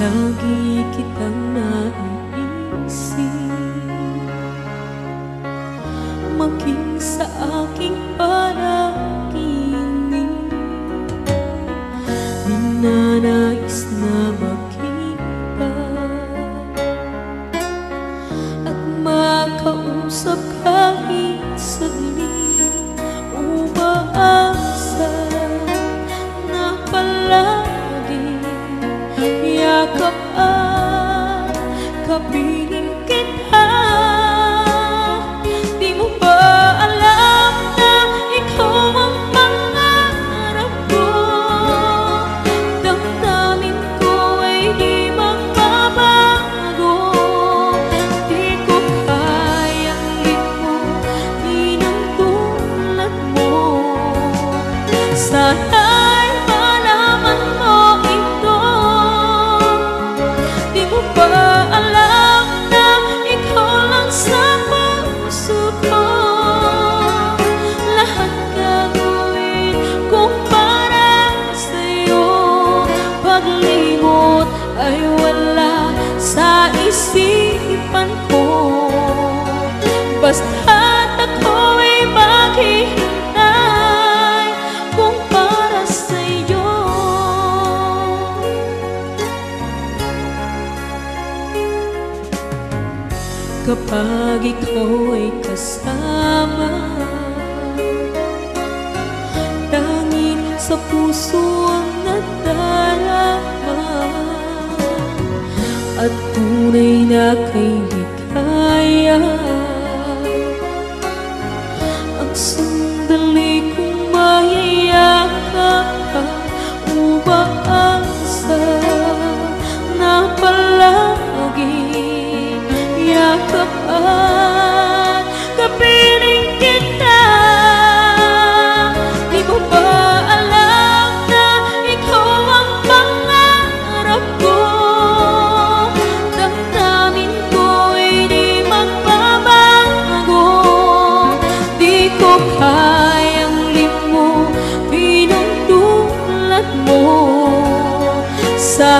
Lagi kitang naiisip, maging sa aking panaginip. Ninanais na makita at makausap kahit saglit. Umaasa na palagi yakap at kapiling kita. Di mo ba alam na ikaw ang pangarap ko? Damdamin ko ay di magbabago. Di ko kayang limutin ang tulad mo. Sana'y malaman mo ito. Di mo ba alam na ikaw lang sa puso ko? Lahat gagawin kong para sa'yo. Paglimot ay wala sa isipan ko. Basta't ako'y maghihintay kung para sa'yo. Kapag ikaw ay kasama, tanging sa puso ang nadarama, at tunay na kay ligaya. Ang sandali kong mayayakap ka, umaasa na palagi yakap at kapiling kita. Di mo ba alam na ikaw ang pangarap ko? Damdamin ko ay di magbabago. Di ko kayang limutin ang tulad mo. Sa